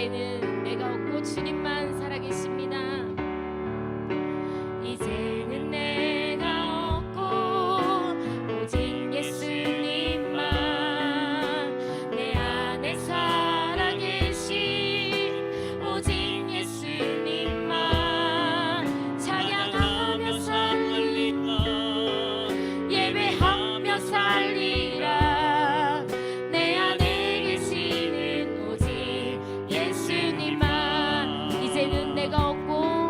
이제는 내가 없고 주님만 살아계십니다. 이제는 내가 없고 오직 예수님만 내 안에 살아계신 오직 예수님만 찬양하며 살리라 예배하며 살리라 내 안에 계시는 오직 예수님만 이제는 내가 없고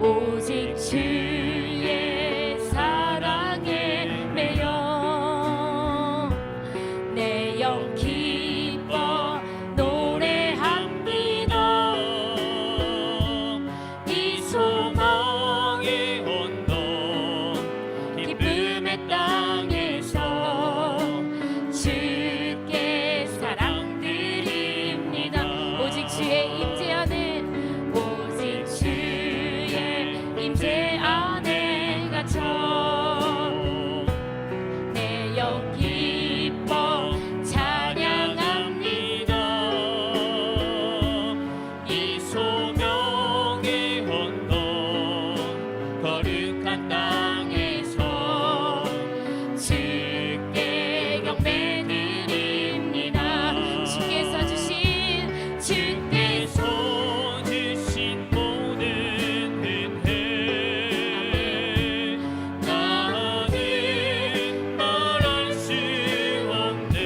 오직 주의 사랑에 매여 내 영 기뻐 노래합니다. 이 소망의 언덕 기쁨의 땅에서 주께 사랑드립니다. 오직 주의 임재 안에 오직 주의 임재 안에 갇혀 내 영 기뻐 찬양합니다. 이 소명의 언덕 거룩한 땅에서 주께 경배드립니다. 주께서 주신 모든 은혜 나는 말할 수 없네.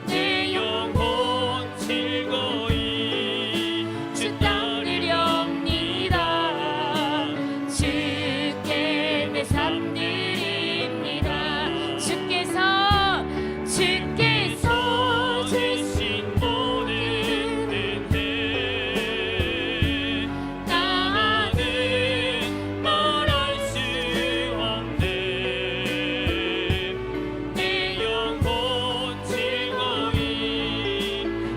내 영혼 즐거이 주 따르렵니다. 주께 내 삶 드립니다. 주께서 주신 모든 은혜 나는 말할 수 없네. 내 영혼 즐거이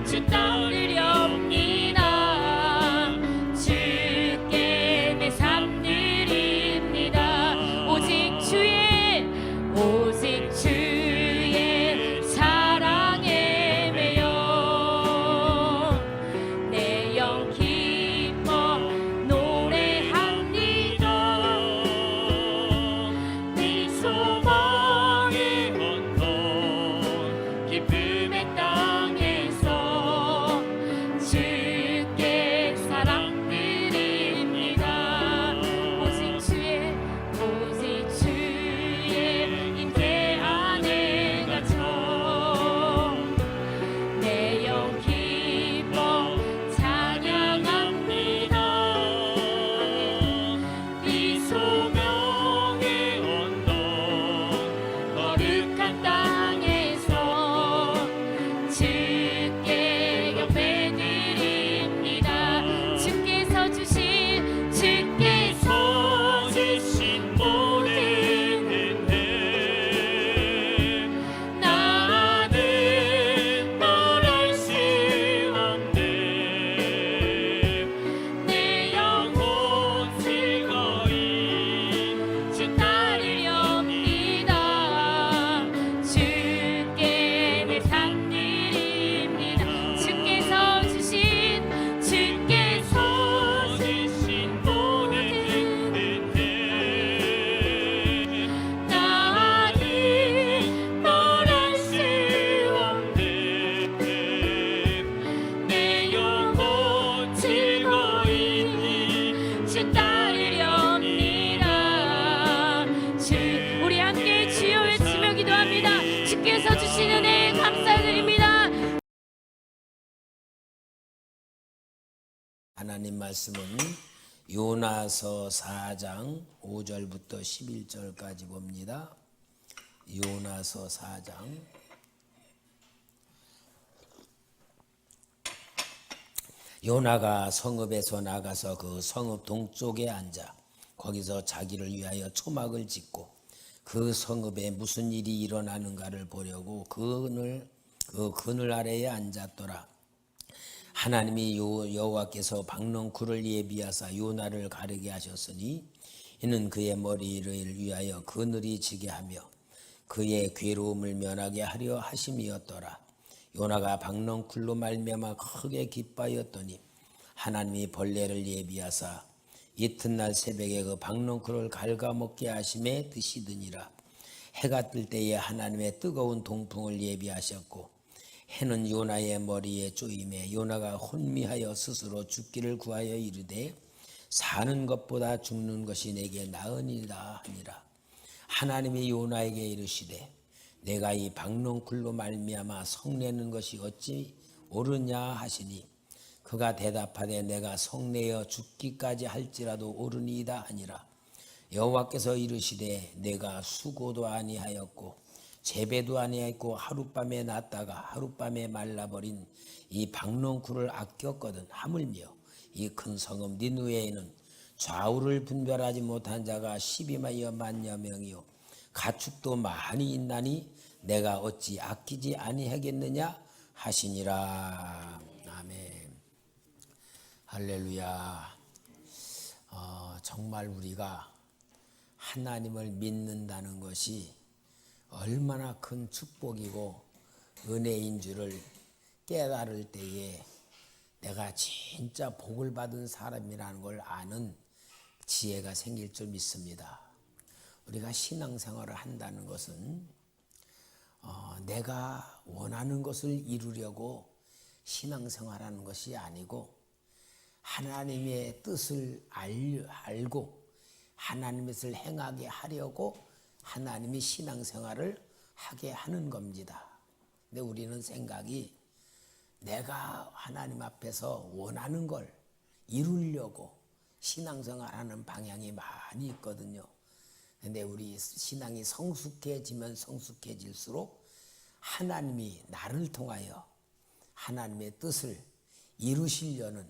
주 따르렵니다. 주께 내 삶 드립니다. 오직 주의 사랑에 매여 내 영 기뻐 노래합니다. 이 소망의 언덕 기쁨의 땅에서 주께 사랑드립니다. 오직 주의 임재 안에 갇혀 내 영 기뻐 찬양합니다. 이 소명의 언덕 거룩한 땅에서 주께 경배드립니다. 주께서 주신 모든 은혜 나는 말할 수 없네. 내 영혼 즐거이 주 따르렵니다. 주께 내 삶 드립니다. 주께서 주신 모든 은혜 나는 말할 수 없네. 내 영혼 즐거이 주 따르렵니다. 우리 함께 주여 외치며 기도합니다. 주께서 주신 은혜 감사드립니다. 하나님 말씀은 요나서 4장 5절부터 11절까지 봅니다. 요나서 4장 요나가 성읍에서 나가서 그 성읍 동쪽에 앉아 거기서 자기를 위하여 초막을 짓고 그 성읍에 무슨 일이 일어나는가를 보려고 그 그늘 아래에 앉았더라. 하나님이 여호와께서 박넝쿨을 예비하사 요나를 가르게 하셨으니 이는 그의 머리를 위하여 그늘이 지게 하며 그의 괴로움을 면하게 하려 하심이었더라. 요나가 박넝쿨로 말미암아 크게 기뻐하였더니 하나님이 벌레를 예비하사 이튿날 새벽에 그 박넝쿨을 갉아먹게 하심에 드시더니라. 해가 뜰 때에 하나님의 뜨거운 동풍을 예비하셨고 해는 요나의 머리에 쪼임에 요나가 혼미하여 스스로 죽기를 구하여 이르되 사는 것보다 죽는 것이 내게 나으니라 하니라. 하나님이 요나에게 이르시되 내가 이 박넝쿨로 말미암아 성내는 것이 어찌 옳으냐 하시니 그가 대답하되 내가 성내어 죽기까지 할지라도 옳으니이다 하니라. 여호와께서 이르시되 내가 수고도 아니하였고 재배도 아니하였고 하룻밤에 났다가 하룻밤에 말라버린 이 박농쿨을 아꼈거든. 하물며 이 큰 성읍 니느웨에는 좌우를 분별하지 못한 자가 12만여 만여 명이요 가축도 많이 있나니 내가 어찌 아끼지 아니하겠느냐 하시니라. 아멘. 할렐루야. 정말 우리가 하나님을 믿는다는 것이 얼마나 큰 축복이고 은혜인 줄을 깨달을 때에 내가 진짜 복을 받은 사람이라는 걸 아는 지혜가 생길 줄 믿습니다. 우리가 신앙생활을 한다는 것은 내가 원하는 것을 이루려고 신앙생활하는 것이 아니고 하나님의 뜻을 알고 하나님의 뜻을 행하게 하려고 하나님이 신앙생활을 하게 하는 겁니다. 근데 우리는 생각이 내가 하나님 앞에서 원하는 걸 이루려고 신앙생활하는 방향이 많이 있거든요. 근데 우리 신앙이 성숙해지면 성숙해질수록 하나님이 나를 통하여 하나님의 뜻을 이루시려는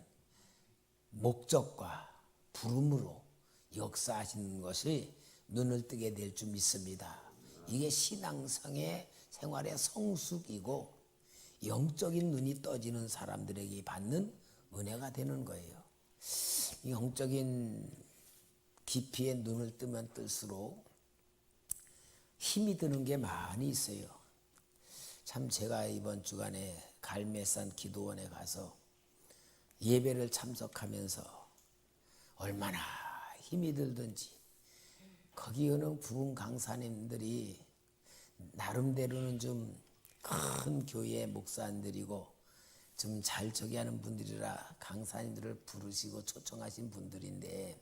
목적과 부름으로 역사하시는 것이 눈을 뜨게 될 줄 믿습니다. 이게 신앙성의 생활의 성숙이고 영적인 눈이 떠지는 사람들에게 받는 은혜가 되는 거예요. 영적인 깊이에 눈을 뜨면 뜰수록 힘이 드는 게 많이 있어요. 참 제가 이번 주간에 갈매산 기도원에 가서 예배를 참석하면서 얼마나 힘이 들든지 거기 오는 부흥 강사님들이 나름대로는 좀 큰 교회 목사님들이고 좀 잘 저기 하는 분들이라 강사님들을 부르시고 초청하신 분들인데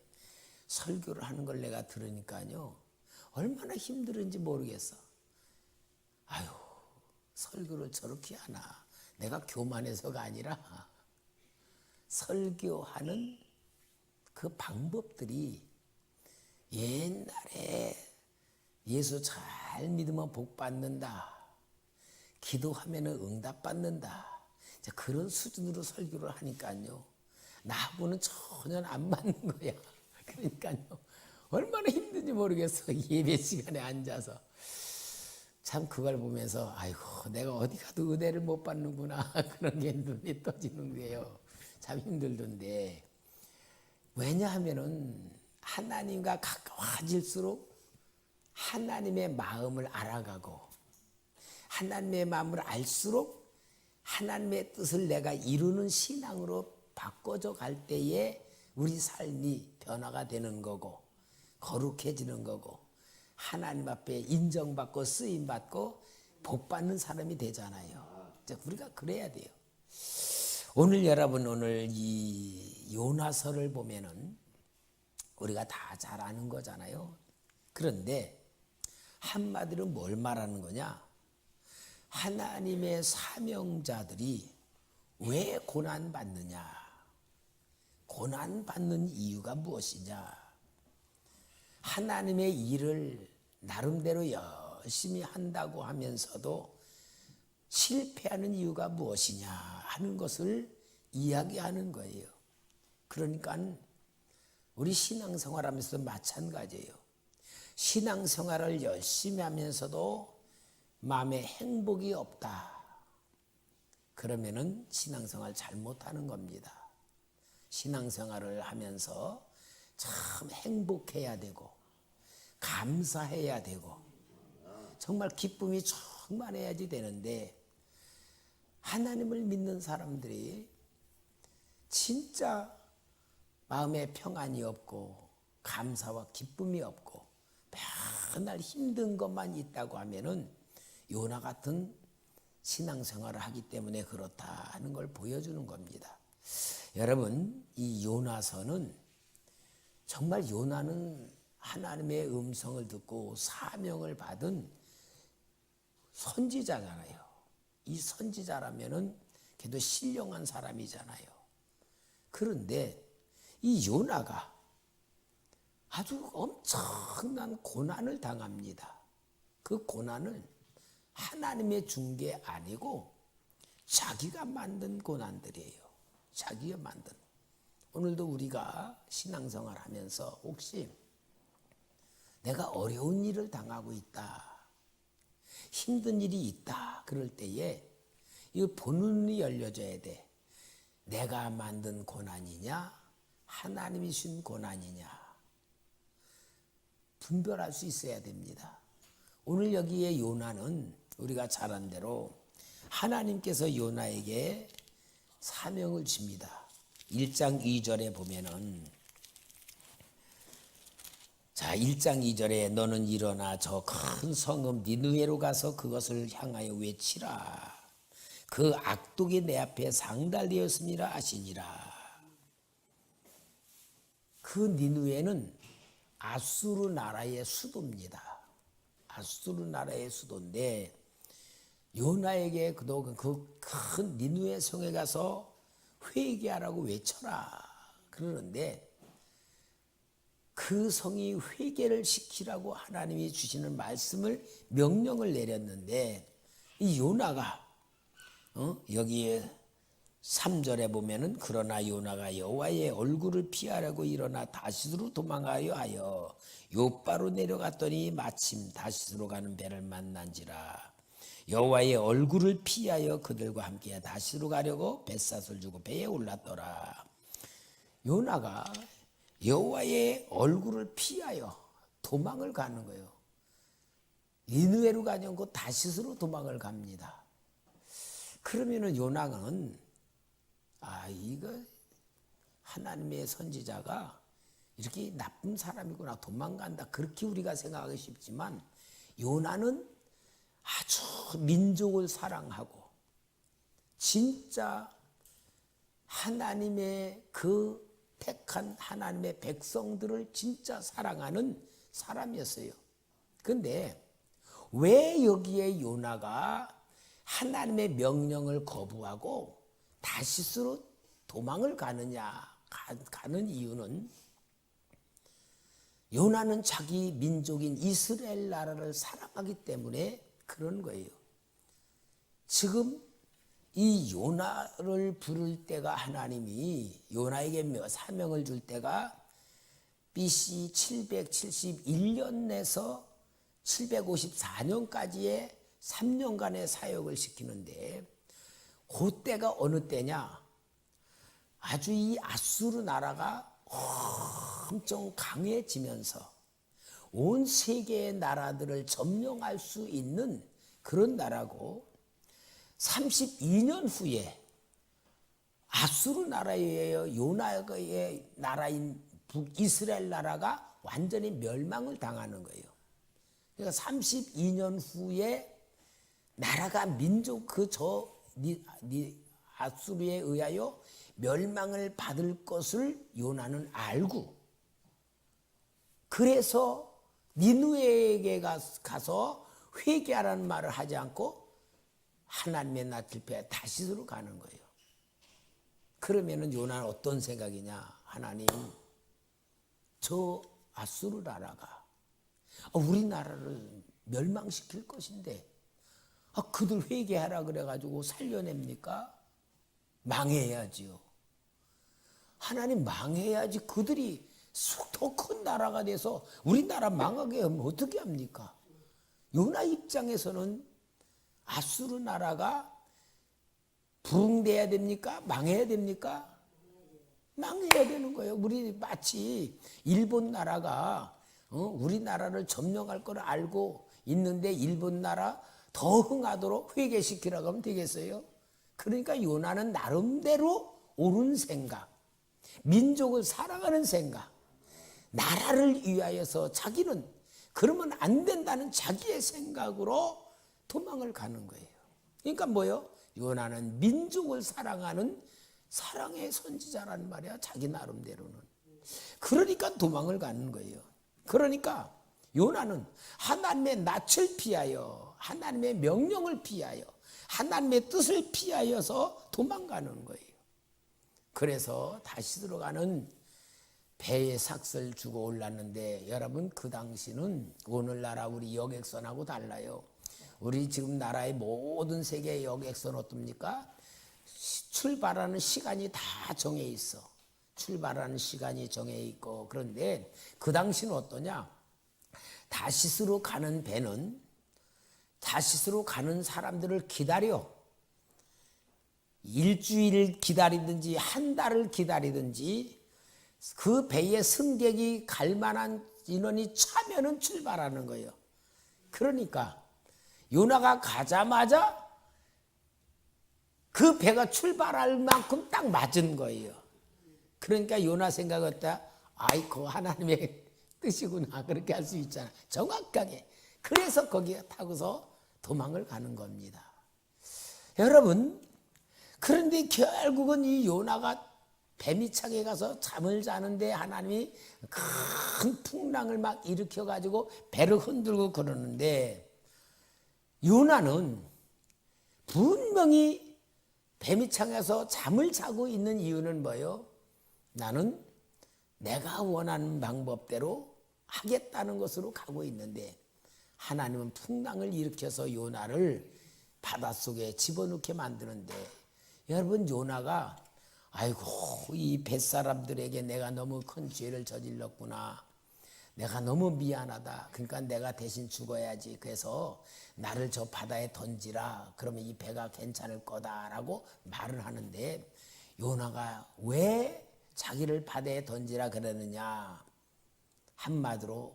설교를 하는 걸 내가 들으니까요 얼마나 힘들은지 모르겠어. 아유 설교를 저렇게 하나. 내가 교만해서가 아니라 설교하는 그 방법들이 옛날에 예수 잘 믿으면 복 받는다. 기도하면은 응답 받는다. 그런 수준으로 설교를 하니까요. 나하고는 전혀 안 맞는 거야. 그러니까요. 얼마나 힘든지 모르겠어. 예배 시간에 앉아서. 참 그걸 보면서 아이고 내가 어디 가도 은혜를 못 받는구나. 그런 게 눈에 떠지는 거예요. 참 힘들던데. 왜냐하면은 하나님과 가까워질수록 하나님의 마음을 알아가고 하나님의 마음을 알수록 하나님의 뜻을 내가 이루는 신앙으로 바꿔져 갈 때에 우리 삶이 변화가 되는 거고 거룩해지는 거고 하나님 앞에 인정받고 쓰임받고 복받는 사람이 되잖아요. 우리가 그래야 돼요. 오늘 여러분 오늘 이 요나서를 보면은 우리가 다 잘 아는 거잖아요. 그런데 한마디로 뭘 말하는 거냐? 하나님의 사명자들이 왜 고난받느냐? 고난받는 이유가 무엇이냐? 하나님의 일을 나름대로 열심히 한다고 하면서도 실패하는 이유가 무엇이냐 하는 것을 이야기하는 거예요. 그러니까 우리 신앙생활 하면서도 마찬가지예요. 신앙생활을 열심히 하면서도 마음에 행복이 없다. 그러면은 신앙생활 잘못하는 겁니다. 신앙생활을 하면서 참 행복해야 되고 감사해야 되고 정말 기쁨이 충만해야지 되는데 하나님을 믿는 사람들이 진짜 마음에 평안이 없고 감사와 기쁨이 없고 맨날 힘든 것만 있다고 하면은 요나 같은 신앙생활을 하기 때문에 그렇다는 걸 보여주는 겁니다. 여러분 이 요나서는 정말 요나는 하나님의 음성을 듣고 사명을 받은 선지자잖아요. 이 선지자라면은 걔도 신령한 사람이잖아요. 그런데 이 요나가 아주 엄청난 고난을 당합니다. 그 고난을 하나님의 준 게 아니고 자기가 만든 고난들이에요. 자기가 만든. 오늘도 우리가 신앙생활 하면서 혹시 내가 어려운 일을 당하고 있다, 힘든 일이 있다 그럴 때에 이 본문이 열려져야 돼. 내가 만든 고난이냐 하나님이 준 고난이냐 분별할 수 있어야 됩니다. 오늘 여기에 요나는 우리가 잘 안 대로 하나님께서 요나에게 사명을 줍니다. 1장 2절에 보면은, 자 1장 2절에 너는 일어나 저 큰 성읍 니느웨로 가서 그것을 향하여 외치라. 그 악독이 내 앞에 상달되었음이라 하시니라. 그 니느웨는 아수르 나라의 수도입니다. 아수르 나라의 수도인데 요나에게 그 큰 니느웨 성에 가서 회개하라고 외쳐라 그러는데, 그 성이 회개를 시키라고 하나님이 주시는 말씀을 명령을 내렸는데, 이 요나가 여기에 3절에 보면은 그러나 요나가 여호와의 얼굴을 피하려고 일어나 다시스로 도망하여 하여 요바로 내려갔더니 마침 다시스로 가는 배를 만난지라. 여호와의 얼굴을 피하여 그들과 함께 다시스로 가려고 뱃삿을 주고 배에 올랐더라. 요나가 여호와의 얼굴을 피하여 도망을 가는 거예요. 니느웨로 가지 않고 다시스로 도망을 갑니다. 그러면은 요나는 이거 하나님의 선지자가 이렇게 나쁜 사람이구나, 도망간다, 그렇게 우리가 생각하기 쉽지만 요나는 아주 민족을 사랑하고 진짜 하나님의 그 택한 하나님의 백성들을 진짜 사랑하는 사람이었어요. 근데 왜 여기에 요나가 하나님의 명령을 거부하고 다시스로 도망을 가는 이유는, 요나는 자기 민족인 이스라엘 나라를 사랑하기 때문에 그런 거예요. 지금 이 요나를 부를 때가, 하나님이 요나에게 사명을 줄 때가 BC 771년에서 754년까지의 3년간의 사역을 시키는데, 그때가 어느 때냐, 아주 이 아수르 나라가 엄청 강해지면서 온 세계의 나라들을 점령할 수 있는 그런 나라고, 32년 후에 아수르 나라의 요나의 나라인 북이스라엘 나라가 완전히 멸망을 당하는 거예요. 그러니까 32년 후에 나라가 민족 아수르에 의하여 멸망을 받을 것을 요나는 알고, 그래서 니느웨에게 가서 회개하라는 말을 하지 않고 하나님의 낯을 피해 다시스로 가는 거예요. 그러면은 요나는 어떤 생각이냐, 하나님, 저 아수르 나라가 우리나라를 멸망시킬 것인데 그들 회개하라 그래가지고 살려냅니까? 망해야지요. 하나님, 망해야지. 그들이 더 큰 나라가 돼서 우리나라 망하게 하면 어떻게 합니까? 요나 입장에서는 아수르 나라가 부흥돼야 됩니까? 망해야 됩니까? 망해야 되는 거예요. 우리 마치 일본 나라가 우리나라를 점령할 걸 알고 있는데 일본 나라 더 흥하도록 회개시키라고 하면 되겠어요? 그러니까 요나는 나름대로 옳은 생각, 민족을 사랑하는 생각, 나라를 위하여서 자기는 그러면 안 된다는 자기의 생각으로 도망을 가는 거예요. 그러니까 뭐요? 요나는 민족을 사랑하는 사랑의 선지자란 말이야, 자기 나름대로는. 그러니까 도망을 가는 거예요. 그러니까 요나는 하나님의 낯을 피하여, 하나님의 명령을 피하여, 하나님의 뜻을 피하여서 도망가는 거예요. 그래서 다시 들어가는 배에 삭슬 주고 올랐는데, 여러분 그 당시는 오늘나라 우리 여객선하고 달라요. 우리 지금 나라의 모든 세계 여객선 어떻습니까? 출발하는 시간이 다 정해 있어. 출발하는 시간이 정해 있고. 그런데 그 당시는 어떠냐? 다시스로 가는 배는 다시스로 가는 사람들을 기다려. 일주일 기다리든지 한 달을 기다리든지 그 배에 승객이 갈 만한 인원이 차면은 출발하는 거예요. 그러니까 요나가 가자마자 그 배가 출발할 만큼 딱 맞은 거예요. 그러니까 요나 생각했다. 아이고, 하나님의 뜻이구나. 그렇게 할 수 있잖아. 정확하게. 그래서 거기에 타고서 도망을 가는 겁니다. 여러분, 그런데 결국은 이 요나가 배미창에 가서 잠을 자는데 하나님이 큰 풍랑을 막 일으켜 가지고 배를 흔들고 그러는데, 요나는 분명히 배미창에서 잠을 자고 있는 이유는 뭐예요? 나는 내가 원하는 방법대로 하겠다는 것으로 가고 있는데, 하나님은 풍랑을 일으켜서 요나를 바닷속에 집어넣게 만드는데, 여러분 요나가 아이고, 이 뱃사람들에게 내가 너무 큰 죄를 저질렀구나. 내가 너무 미안하다. 그러니까 내가 대신 죽어야지. 그래서 나를 저 바다에 던지라. 그러면 이 배가 괜찮을 거다라고 말을 하는데, 요나가 왜 자기를 바다에 던지라 그러느냐? 한마디로,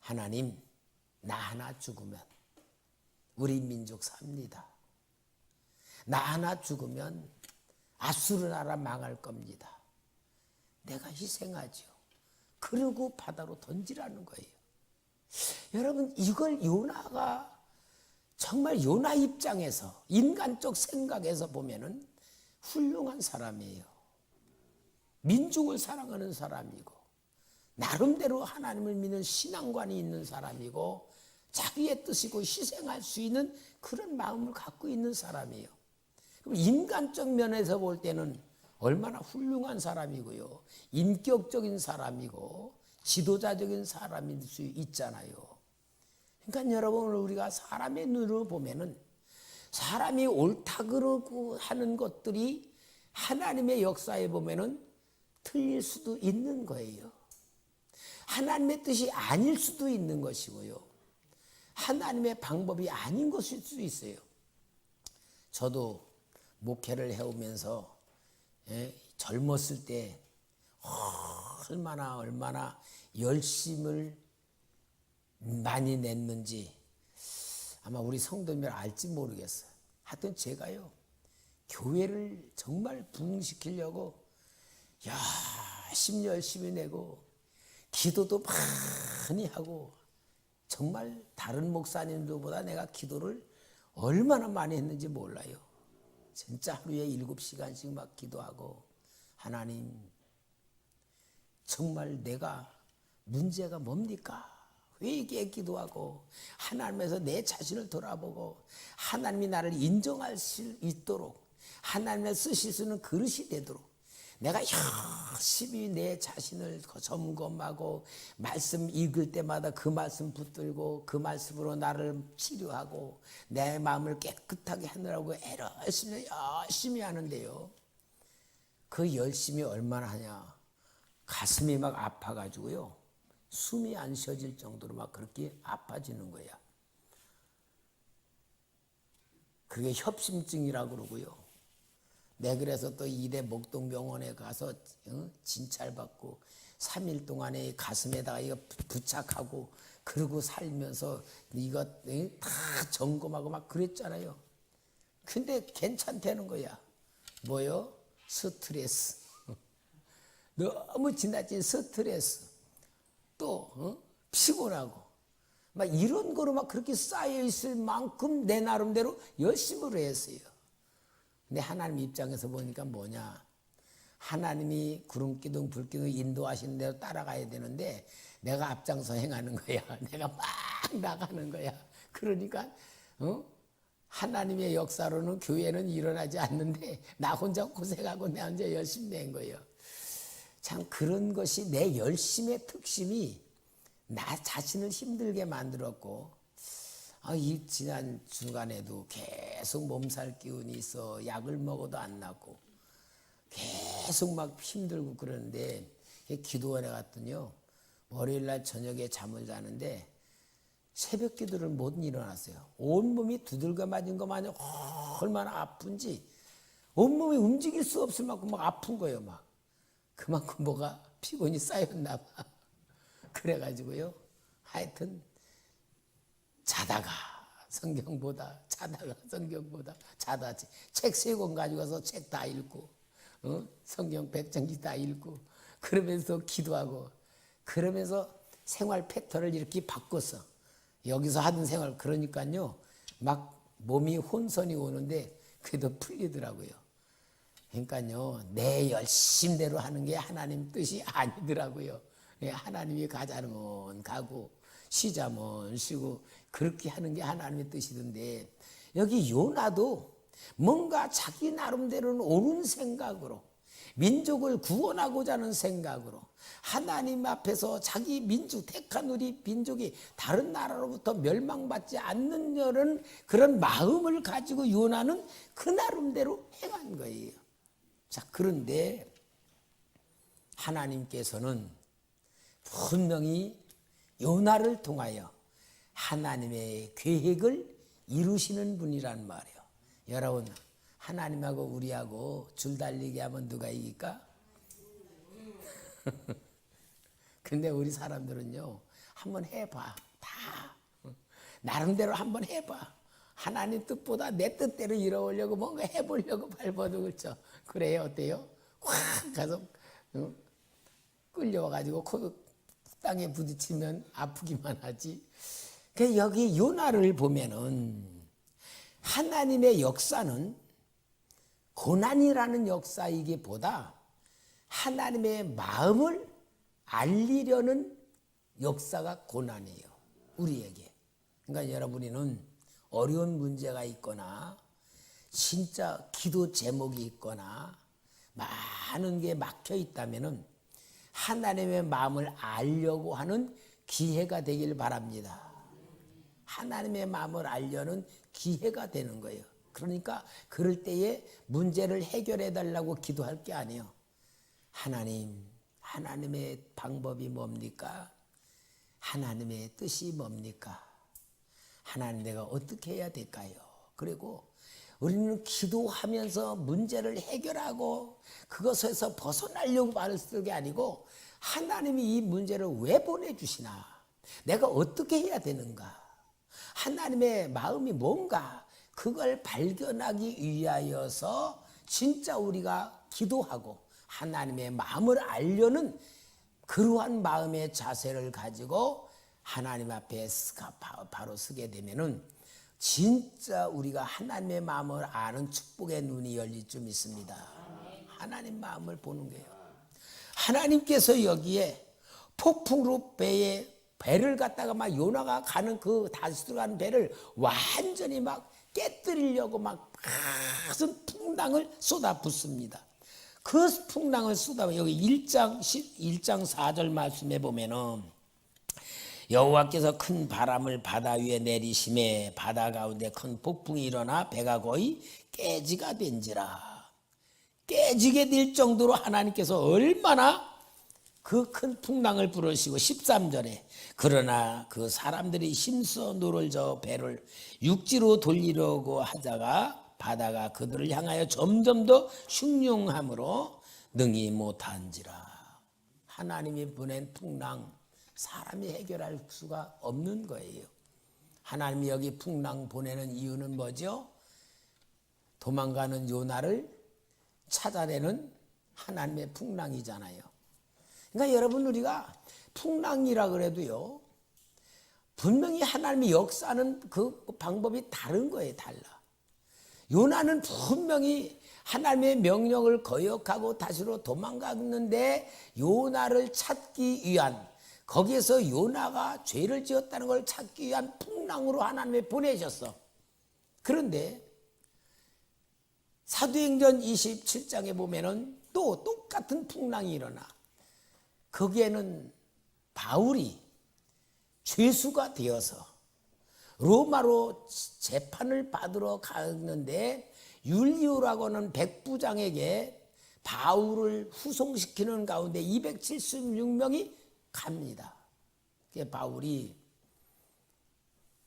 하나님, 나 하나 죽으면 우리 민족 삽니다. 나 하나 죽으면 아수르 나라 망할 겁니다. 내가 희생하죠. 그러고 바다로 던지라는 거예요. 여러분, 이걸 요나가 정말 요나 입장에서, 인간적 생각에서 보면은 훌륭한 사람이에요. 민족을 사랑하는 사람이고, 나름대로 하나님을 믿는 신앙관이 있는 사람이고, 자기의 뜻이고 희생할 수 있는 그런 마음을 갖고 있는 사람이에요. 그럼 인간적 면에서 볼 때는 얼마나 훌륭한 사람이고요. 인격적인 사람이고 지도자적인 사람일 수 있잖아요. 그러니까 여러분, 우리가 사람의 눈으로 보면은 사람이 옳다 그러고 하는 것들이 하나님의 역사에 보면은 틀릴 수도 있는 거예요. 하나님의 뜻이 아닐 수도 있는 것이고요. 하나님의 방법이 아닌 것일 수도 있어요. 저도 목회를 해오면서 젊었을 때 얼마나 열심을 많이 냈는지 아마 우리 성도님들 알지 모르겠어요. 하여튼 제가요, 교회를 정말 부흥시키려고 열심히 내고 기도도 많이 하고, 정말 다른 목사님들보다 내가 기도를 얼마나 많이 했는지 몰라요. 진짜 하루에 7시간씩 막 기도하고, 하나님, 정말 내가 문제가 뭡니까? 회개에 기도하고, 하나님에서 내 자신을 돌아보고, 하나님이 나를 인정할 수 있도록, 하나님의 쓰실 수 있는 그릇이 되도록 내가 열심히 내 자신을 점검하고, 말씀 읽을 때마다 그 말씀 붙들고 그 말씀으로 나를 치료하고 내 마음을 깨끗하게 하느라고 열심히 하는데요, 그 열심히 얼마나 하냐? 가슴이 막 아파가지고요, 숨이 안 쉬어질 정도로 막 그렇게 아파지는 거야. 그게 협심증이라고 그러고요. 내 그래서 또 이대 목동병원에 가서 진찰받고 3일 동안에 가슴에다가 이거 부착하고 그러고 살면서 이거 다 점검하고 막 그랬잖아요. 근데 괜찮다는 거야. 뭐요? 스트레스. 너무 지나친 스트레스. 또 피곤하고 막 이런 거로 막 그렇게 쌓여 있을 만큼 내 나름대로 열심히 했어요. 근데 하나님 입장에서 보니까 뭐냐? 하나님이 구름기둥 불기둥 인도하시는 대로 따라가야 되는데 내가 앞장서 행하는 거야. 내가 막 나가는 거야. 그러니까 하나님의 역사로는 교회는 일어나지 않는데 나 혼자 고생하고 나 혼자 열심히 낸 거예요. 참 그런 것이 내 열심의 특심이 나 자신을 힘들게 만들었고, 이 지난 주간에도 계속 몸살 기운이 있어 약을 먹어도 안 낫고 계속 막 힘들고 그러는데, 기도원에 갔더니요, 월요일날 저녁에 잠을 자는데 새벽 기도를 못 일어났어요. 온몸이 두들겨 맞은 것 마냥 얼마나 아픈지 온몸이 움직일 수 없을 만큼 막 아픈 거예요. 막 그만큼 뭐가 피곤이 쌓였나 봐. 그래가지고요, 하여튼 자다가 성경보다 자다가 성경보다 자다 책 3권 가지고서 책 다 읽고, 성경 100장씩 다 읽고 그러면서 기도하고 그러면서 생활 패턴을 이렇게 바꿨어. 여기서 하던 생활. 그러니까요 막 몸이 혼선이 오는데 그래도 풀리더라고요. 그러니까요 내 열심대로 하는 게 하나님 뜻이 아니더라고요. 하나님이 가자면 가고 쉬자면 쉬고 그렇게 하는 게 하나님의 뜻이던데, 여기 요나도 뭔가 자기 나름대로는 옳은 생각으로 민족을 구원하고자 하는 생각으로 하나님 앞에서 자기 민족, 택한 우리 민족이 다른 나라로부터 멸망받지 않는 그런 마음을 가지고 요나는 그 나름대로 행한 거예요. 자, 그런데 하나님께서는 분명히 요나를 통하여 하나님의 계획을 이루시는 분이란 말이에요. 여러분, 하나님하고 우리하고 줄 달리기 하면 누가 이길까? 근데 우리 사람들은요, 한번 해봐. 다 나름대로 한번 해봐. 하나님 뜻보다 내 뜻대로 이뤄오려고 뭔가 해보려고 발버둥을 그렇죠. 그래요, 어때요? 확 가서 끌려와가지고 땅에 부딪히면 아프기만 하지. 여기 요나를 보면은 하나님의 역사는 고난이라는 역사이기보다 하나님의 마음을 알리려는 역사가 고난이에요, 우리에게. 그러니까 여러분이는 어려운 문제가 있거나 진짜 기도 제목이 있거나 많은 게 막혀 있다면은 하나님의 마음을 알려고 하는 기회가 되길 바랍니다. 하나님의 마음을 알려는 기회가 되는 거예요. 그러니까 그럴 때에 문제를 해결해 달라고 기도할 게 아니에요. 하나님, 하나님의 방법이 뭡니까? 하나님의 뜻이 뭡니까? 하나님, 내가 어떻게 해야 될까요? 그리고 우리는 기도하면서 문제를 해결하고 그것에서 벗어나려고 말을 쓰는 게 아니고, 하나님이 이 문제를 왜 보내주시나? 내가 어떻게 해야 되는가? 하나님의 마음이 뭔가? 그걸 발견하기 위하여서 진짜 우리가 기도하고 하나님의 마음을 알려는 그러한 마음의 자세를 가지고 하나님 앞에 바로 서게 되면은 진짜 우리가 하나님의 마음을 아는 축복의 눈이 열릴 좀 있습니다. 하나님 마음을 보는 거예요. 하나님께서 여기에 폭풍으로 배를 갖다가 막 요나가 가는 그 다시 들어가는 배를 완전히 막 깨뜨리려고 막 큰 풍랑을 쏟아붓습니다. 그 풍랑을 여기 1장 4절 말씀에 보면은 여호와께서 큰 바람을 바다 위에 내리심에 바다 가운데 큰 폭풍이 일어나 배가 거의 깨지가 된지라. 깨지게 될 정도로 하나님께서 얼마나 그 큰 풍랑을 부르시고, 13절에 그러나 그 사람들이 힘써 노를 저어 배를 육지로 돌리려고 하다가 바다가 그들을 향하여 점점 더 흉흉함으로 능히 못한지라. 하나님이 보낸 풍랑 사람이 해결할 수가 없는 거예요. 하나님이 여기 풍랑 보내는 이유는 뭐죠? 도망가는 요나를 찾아내는 하나님의 풍랑이잖아요. 그러니까 여러분, 우리가 풍랑이라 그래도요, 분명히 하나님의 역사는 그 방법이 다른 거예요. 달라. 요나는 분명히 하나님의 명령을 거역하고 다시로 도망갔는데 요나를 찾기 위한, 거기에서 요나가 죄를 지었다는 걸 찾기 위한 풍랑으로 하나님이 보내셨어. 그런데 사도행전 27장에 보면은 또 똑같은 풍랑이 일어나. 거기에는 바울이 죄수가 되어서 로마로 재판을 받으러 갔는데 율리오라고 하는 백부장에게 바울을 후송시키는 가운데 276명이 갑니다. 바울이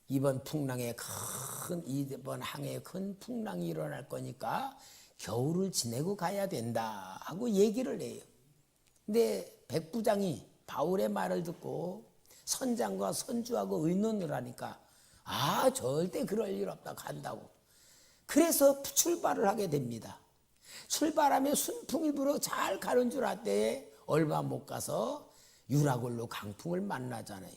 이번 항해에 큰 풍랑이 일어날 거니까 겨울을 지내고 가야 된다 하고 얘기를 해요. 근데 백부장이 바울의 말을 듣고 선장과 선주하고 의논을 하니까 절대 그럴 일 없다 간다고. 그래서 출발을 하게 됩니다. 출발하면 순풍이 불어 잘 가는 줄 알때 얼마 못 가서 유라굴로 강풍을 만나잖아요.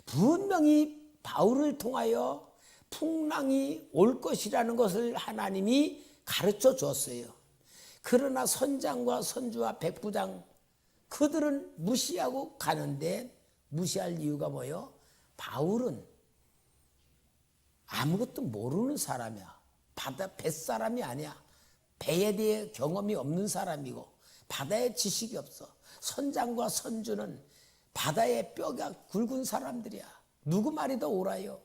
분명히 바울을 통하여 풍랑이 올 것이라는 것을 하나님이 가르쳐 줬어요. 그러나 선장과 선주와 백부장 그들은 무시하고 가는데 무시할 이유가 뭐예요? 바울은 아무것도 모르는 사람이야. 뱃사람이 아니야. 배에 대해 경험이 없는 사람이고 바다에 지식이 없어. 선장과 선주는 바다에 뼈가 굵은 사람들이야. 누구 말이 더 옳아요?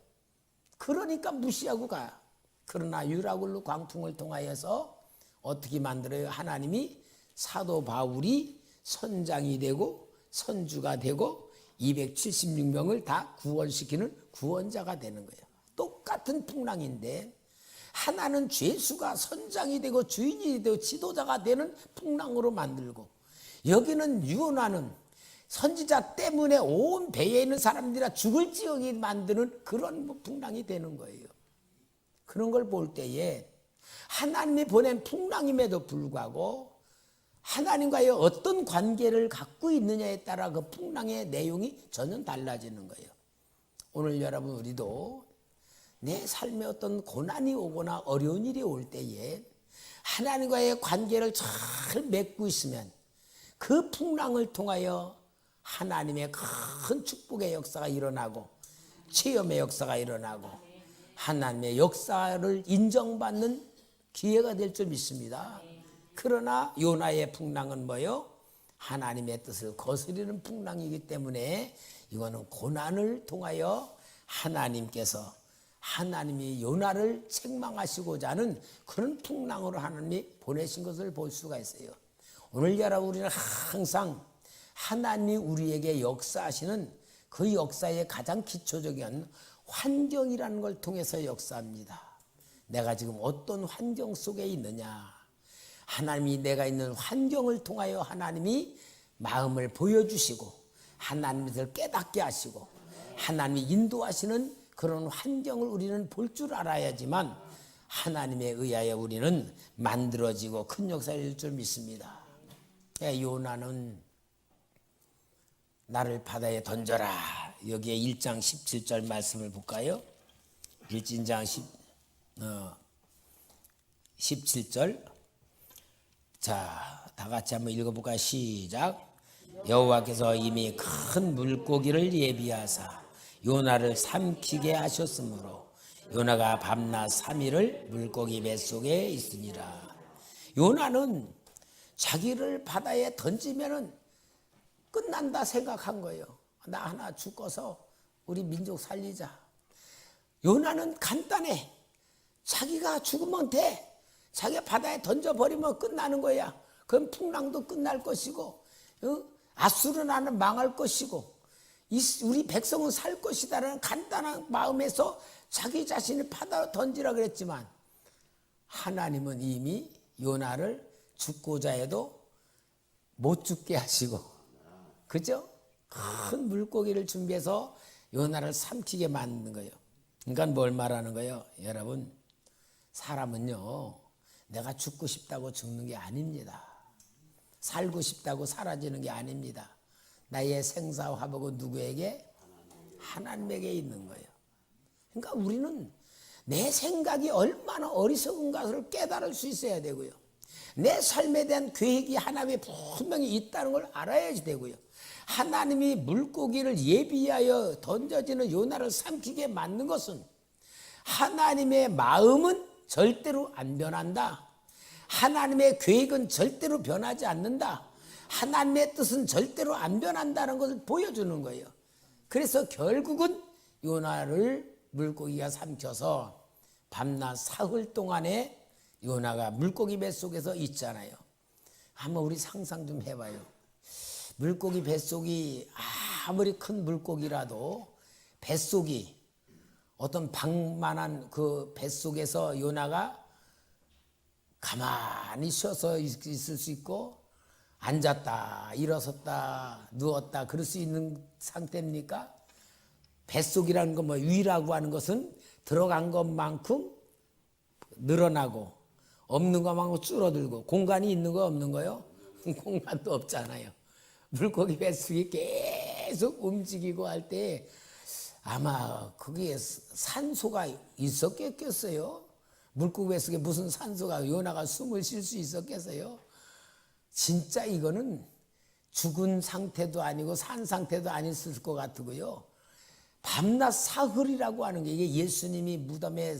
그러니까 무시하고 가. 그러나 유라굴로 광풍을 통하여서 어떻게 만들어요? 하나님이 사도 바울이 선장이 되고 선주가 되고 276명을 다 구원시키는 구원자가 되는 거예요. 똑같은 풍랑인데 하나는 죄수가 선장이 되고 주인이 되고 지도자가 되는 풍랑으로 만들고, 여기는 요나는 선지자 때문에 온 배에 있는 사람들이 죽을 지경이 만드는 그런 풍랑이 되는 거예요. 그런 걸 볼 때에 하나님이 보낸 풍랑임에도 불구하고 하나님과의 어떤 관계를 갖고 있느냐에 따라 그 풍랑의 내용이 전혀 달라지는 거예요. 오늘 여러분 우리도 내 삶에 어떤 고난이 오거나 어려운 일이 올 때에 하나님과의 관계를 잘 맺고 있으면 그 풍랑을 통하여 하나님의 큰 축복의 역사가 일어나고 체험의 역사가 일어나고 하나님의 역사를 인정받는 기회가 될 줄 믿습니다. 그러나 요나의 풍랑은 뭐예요? 하나님의 뜻을 거스르는 풍랑이기 때문에 이거는 고난을 통하여 하나님이 요나를 책망하시고자 하는 그런 풍랑으로 하나님이 보내신 것을 볼 수가 있어요. 오늘 여러분 우리는 항상 하나님이 우리에게 역사하시는 그 역사의 가장 기초적인 환경이라는 걸 통해서 역사합니다. 내가 지금 어떤 환경 속에 있느냐, 하나님이 내가 있는 환경을 통하여 하나님이 마음을 보여주시고 하나님을 깨닫게 하시고 하나님이 인도하시는 그런 환경을 우리는 볼 줄 알아야지만 하나님에 의하여 우리는 만들어지고 큰 역사를 이룰 줄 믿습니다. 요나는 나를 바다에 던져라. 여기에 1장 17절 말씀을 볼까요? 1장 17절. 자, 다 같이 한번 읽어볼까요? 시작. 여호와께서 이미 큰 물고기를 예비하사 요나를 삼키게 하셨으므로 요나가 밤낮 3일을 물고기 뱃속에 있으니라. 요나는 자기를 바다에 던지면은 끝난다 생각한 거예요. 나 하나 죽어서 우리 민족 살리자. 요나는 간단해. 자기가 죽으면 돼. 자기가 바다에 던져버리면 끝나는 거야. 그럼 풍랑도 끝날 것이고 아수르나는 망할 것이고 우리 백성은 살 것이다라는 간단한 마음에서 자기 자신을 바다로 던지라 그랬지만 하나님은 이미 요나를 죽고자 해도 못 죽게 하시고, 그죠? 큰 물고기를 준비해서 요나를 삼키게 만든 거예요. 그러니까 뭘 말하는 거예요? 여러분, 사람은요 내가 죽고 싶다고 죽는 게 아닙니다. 살고 싶다고 사라지는 게 아닙니다. 나의 생사와 화복은 누구에게? 하나님에게 있는 거예요. 그러니까 우리는 내 생각이 얼마나 어리석은가를 깨달을 수 있어야 되고요. 내 삶에 대한 계획이 하나님의 분명히 있다는 걸 알아야지 되고요. 하나님이 물고기를 예비하여 던져지는 요나를 삼키게 만든 것은 하나님의 마음은 절대로 안 변한다. 하나님의 계획은 절대로 변하지 않는다. 하나님의 뜻은 절대로 안 변한다는 것을 보여주는 거예요. 그래서 결국은 요나를 물고기가 삼켜서 밤낮 사흘 동안에 요나가 물고기 뱃속에서 있잖아요. 한번 우리 상상 좀 해봐요. 물고기 뱃속이 아무리 큰 물고기라도 뱃속이 어떤 방만한 그 뱃속에서 요나가 가만히 쉬어서 있을 수 있고 앉았다 일어섰다 누웠다 그럴 수 있는 상태입니까? 뱃속이라는 건 뭐 위라고 하는 것은 들어간 것만큼 늘어나고 없는 것만큼 줄어들고 공간이 있는 거 없는 거요? 공간도 없잖아요. 물고기 뱃속이 계속 움직이고 할 때 아마 거기에 산소가 있었겠어요? 물고기 뱃속에 무슨 산소가 요나가 숨을 쉴 수 있었겠어요? 진짜 이거는 죽은 상태도 아니고 산 상태도 아니었을 것 같고요. 밤낮 사흘이라고 하는 게 이게 예수님이 무덤에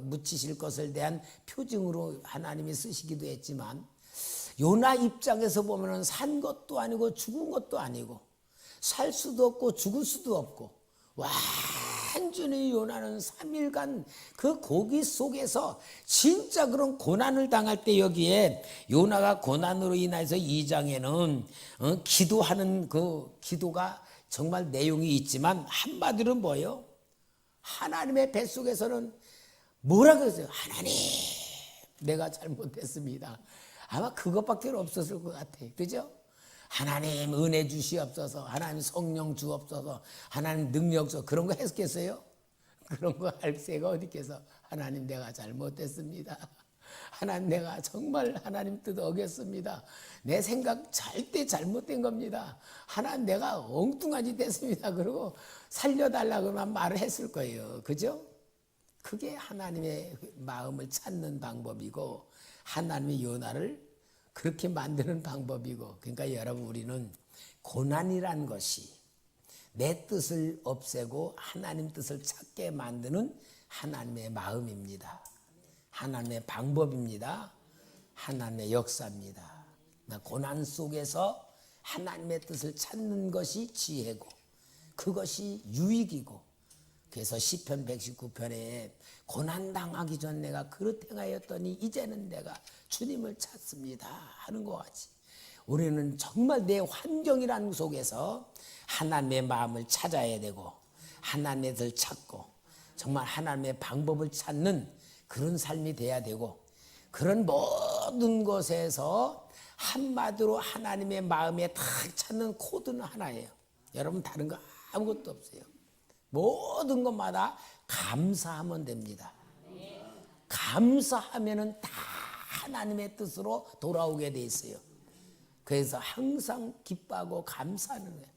묻히실 것을 대한 표징으로 하나님이 쓰시기도 했지만 요나 입장에서 보면은 산 것도 아니고 죽은 것도 아니고 살 수도 없고 죽을 수도 없고 완전히 요나는 3일간 그 고기 속에서 진짜 그런 고난을 당할 때 여기에 요나가 고난으로 인해서 2장에는 기도하는 그 기도가 정말 내용이 있지만 한마디로 뭐예요? 하나님의 뱃속에서는 뭐라 그랬어요? 하나님 내가 잘못했습니다. 아마 그것밖에 없었을 것 같아요. 그죠? 하나님 은혜 주시옵소서, 하나님 성령 주옵소서, 하나님 능력 주옵소서 그런 거 했겠어요? 그런 거 할 새가 어디 있겠어? 하나님 내가 잘못했습니다. 하나님 내가 정말 하나님 뜻 어겼습니다. 내 생각 절대 잘못된 겁니다. 하나님 내가 엉뚱한 짓 했습니다. 그러고 살려달라고만 말을 했을 거예요. 그죠? 그게 하나님의 마음을 찾는 방법이고 하나님의 요나를 그렇게 만드는 방법이고 그러니까 여러분 우리는 고난이란 것이 내 뜻을 없애고 하나님 뜻을 찾게 만드는 하나님의 마음입니다. 하나님의 방법입니다. 하나님의 역사입니다. 고난 속에서 하나님의 뜻을 찾는 것이 지혜고 그것이 유익이고 그래서 시편 119편에 고난당하기 전 내가 그릇 행하였더니 이제는 내가 주님을 찾습니다 하는 것 같이 우리는 정말 내 환경이라는 속에서 하나님의 마음을 찾아야 되고 하나님의 뜻을 찾고 정말 하나님의 방법을 찾는 그런 삶이 돼야 되고 그런 모든 것에서 한마디로 하나님의 마음에 딱 찾는 코드는 하나예요. 여러분 다른 거 아무것도 없어요. 모든 것마다 감사하면 됩니다. 감사하면은 다 하나님의 뜻으로 돌아오게 돼 있어요. 그래서 항상 기뻐하고 감사하는 거예요.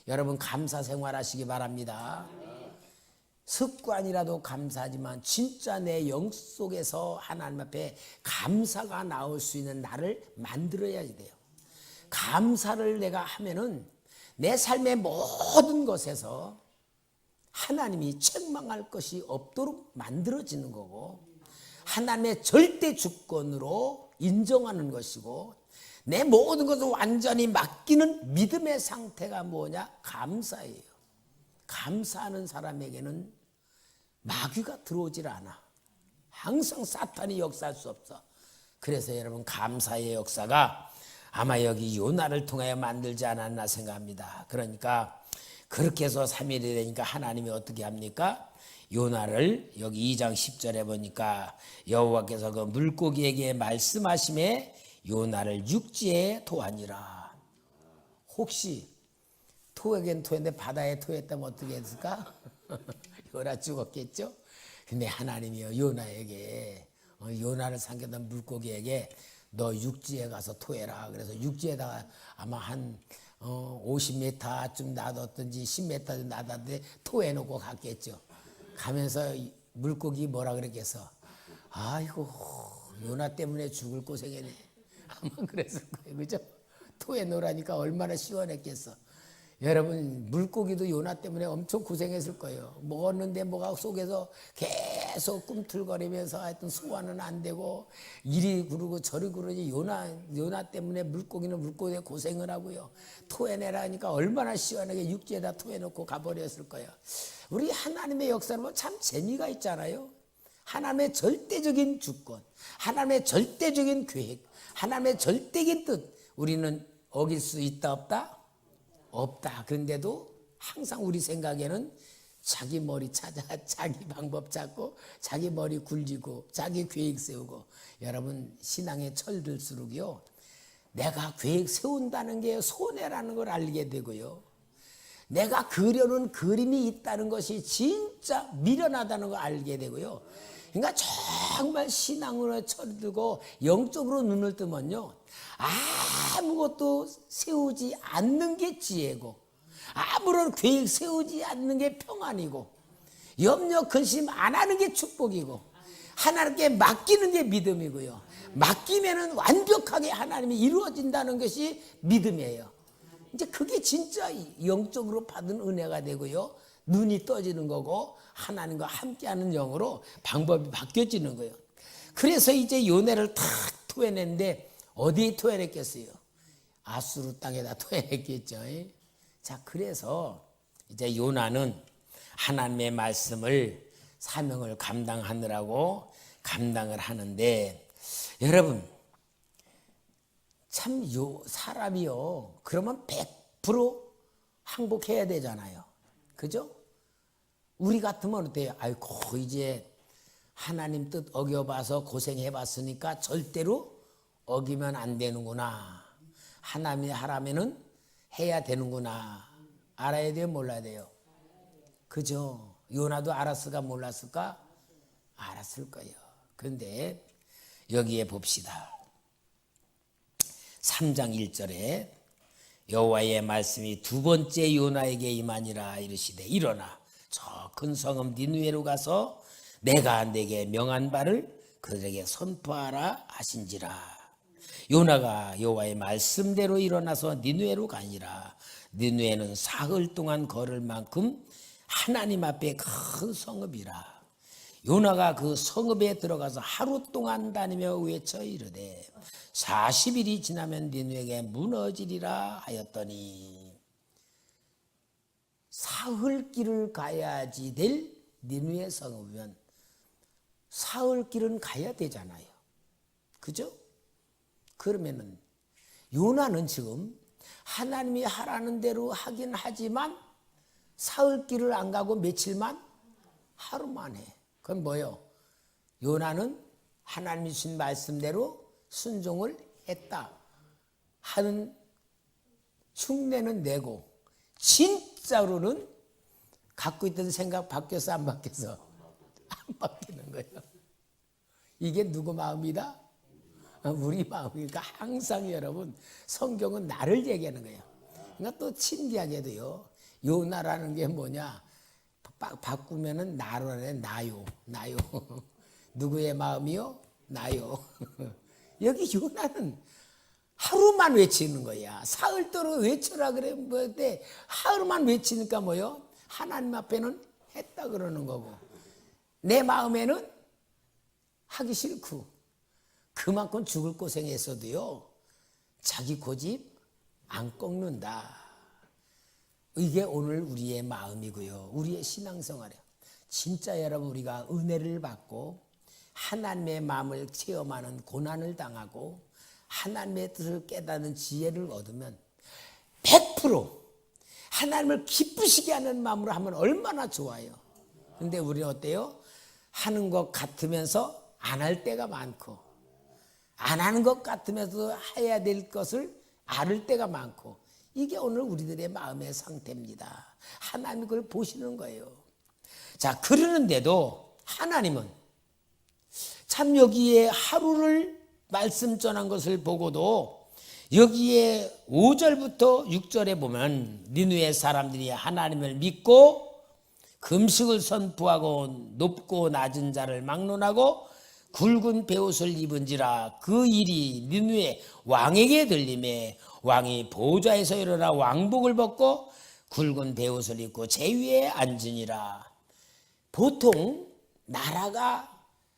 여러분 감사 생활하시기 바랍니다. 습관이라도 감사하지만 진짜 내 영 속에서 하나님 앞에 감사가 나올 수 있는 나를 만들어야 돼요. 감사를 내가 하면은 내 삶의 모든 것에서 하나님이 책망할 것이 없도록 만들어지는 거고 하나님의 절대 주권으로 인정하는 것이고 내 모든 것을 완전히 맡기는 믿음의 상태가 뭐냐? 감사예요. 감사하는 사람에게는 마귀가 들어오질 않아. 항상 사탄이 역사할 수 없어. 그래서 여러분 감사의 역사가 아마 여기 요나를 통하여 만들지 않았나 생각합니다. 그러니까 그렇게 해서 3일이 되니까 하나님이 어떻게 합니까? 요나를 여기 2장 10절에 보니까 여호와께서 그 물고기에게 말씀하심에 요나를 육지에 토하니라. 혹시 토하긴 토했는데 바다에 토했다면 어떻게 했을까? 요나 죽었겠죠? 근데 하나님이요 요나에게 요나를 삼켰던 물고기에게 너 육지에 가서 토해라. 그래서 육지에다가 아마 한 50m쯤 놔뒀든지 10m쯤 놔뒀는데 토해놓고 갔겠죠. 가면서 물고기 뭐라 그랬겠어? 아이고 요나 때문에 죽을 고생했네. 아마 그랬을 거예요. 그죠? 토해놓으라니까 얼마나 시원했겠어. 여러분 물고기도 요나 때문에 엄청 고생했을 거예요. 먹었는데 뭐가 속에서 계속 꿈틀거리면서 하여튼 소화는 안 되고 이리 구르고 저리 구르지. 요나 때문에 물고기는 물고기에 고생을 하고요. 토해내라니까 얼마나 시원하게 육지에다 토해놓고 가버렸을 거예요. 우리 하나님의 역사는 뭐 참 재미가 있잖아요. 하나님의 절대적인 주권, 하나님의 절대적인 계획, 하나님의 절대적인 뜻, 우리는 어길 수 있다 없다? 없다. 그런데도 항상 우리 생각에는 자기 머리 찾아 자기 방법 찾고 자기 머리 굴리고 자기 계획 세우고. 여러분 신앙에 철들수록요 내가 계획 세운다는 게 손해라는 걸 알게 되고요, 내가 그려놓은 그림이 있다는 것이 진짜 미련하다는 걸 알게 되고요. 그러니까 정말 신앙으로 철들고 영적으로 눈을 뜨면요 아무것도 세우지 않는 게 지혜고, 아무런 계획 세우지 않는 게 평안이고, 염려 근심 안 하는 게 축복이고, 하나님께 맡기는 게 믿음이고요, 맡기면은 완벽하게 하나님이 이루어진다는 것이 믿음이에요. 이제 그게 진짜 영적으로 받은 은혜가 되고요, 눈이 떠지는 거고 하나님과 함께하는 영으로 방법이 바뀌어지는 거예요. 그래서 이제 요나를 탁 토해냈는데 어디에 토해냈겠어요? 아수르 땅에다 토해냈겠죠. 자, 그래서 이제 요나는 하나님의 말씀을 사명을 감당하느라고 감당을 하는데, 여러분 참 사람이요 그러면 100% 항복해야 되잖아요. 그죠? 우리 같으면 어때요? 아이고 이제 하나님 뜻 어겨봐서 고생해봤으니까 절대로 어기면 안 되는구나, 하나님이 하라면은 해야 되는구나, 알아야 돼요 몰라야 돼요? 그죠? 요나도 알았을까 몰랐을까? 알았을 거예요. 그런데 여기에 봅시다. 3장 1절에 여호와의 말씀이 두 번째 요나에게 임하니라. 이르시되 일어나 저 큰 성읍 니느웨로 가서 내가 네게 명한 바를 그들에게 선포하라 하신지라. 요나가 여호와의 말씀대로 일어나서 니느웨로 가니라. 니느웨는 사흘 동안 걸을 만큼 하나님 앞에 큰 성읍이라. 요나가 그 성읍에 들어가서 하루 동안 다니며 외쳐 이르되 40일이 지나면 니느웨가 무너지리라 하였더니, 사흘 길을 가야지 될 니느웨 성읍이면 사흘 길은 가야 되잖아요. 그죠? 그러면은 요나는 지금 하나님이 하라는 대로 하긴 하지만 사흘 길을 안 가고 며칠만, 하루만 해. 그건 뭐요? 요나는 하나님이 주신 말씀대로 순종을 했다 하는 흉내는 내고, 진짜로는 갖고 있던 생각 바뀌어서 안 바뀌어서? 안 바뀌는 거예요. 이게 누구 마음이다? 우리 마음이니까. 항상 여러분 성경은 나를 얘기하는 거예요. 그러니까 또 신기하게도요, 요나라는 게 뭐냐, 바꾸면은 나로 해. 나요. 누구의 마음이요? 나요. 여기 요나는 하루만 외치는 거야. 사흘 동안 외쳐라 그래. 뭐때 하루만 외치니까 뭐요? 하나님 앞에는 했다 그러는 거고, 내 마음에는 하기 싫고, 그만큼 죽을 고생했어도요 자기 고집 안 꺾는다. 이게 오늘 우리의 마음이고요, 우리의 신앙생활이에요. 진짜 여러분 우리가 은혜를 받고 하나님의 마음을 체험하는 고난을 당하고 하나님의 뜻을 깨닫는 지혜를 얻으면 100% 하나님을 기쁘시게 하는 마음으로 하면 얼마나 좋아요. 근데 우리는 어때요? 하는 것 같으면서 안 할 때가 많고, 안 하는 것 같으면서 해야 될 것을 앓을 때가 많고, 이게 오늘 우리들의 마음의 상태입니다. 하나님이 그걸 보시는 거예요. 자, 그러는데도 하나님은 참 여기에 하루를 말씀 전한 것을 보고도 여기에 5절부터 6절에 보면 니느웨 사람들이 하나님을 믿고 금식을 선포하고 높고 낮은 자를 막론하고 굵은 베옷을 입은지라 그 일이 니느웨 왕에게 들림에 왕이 보좌에서 일어나 왕복을 벗고 굵은 베옷을 입고 제 위에 앉으니라. 보통 나라가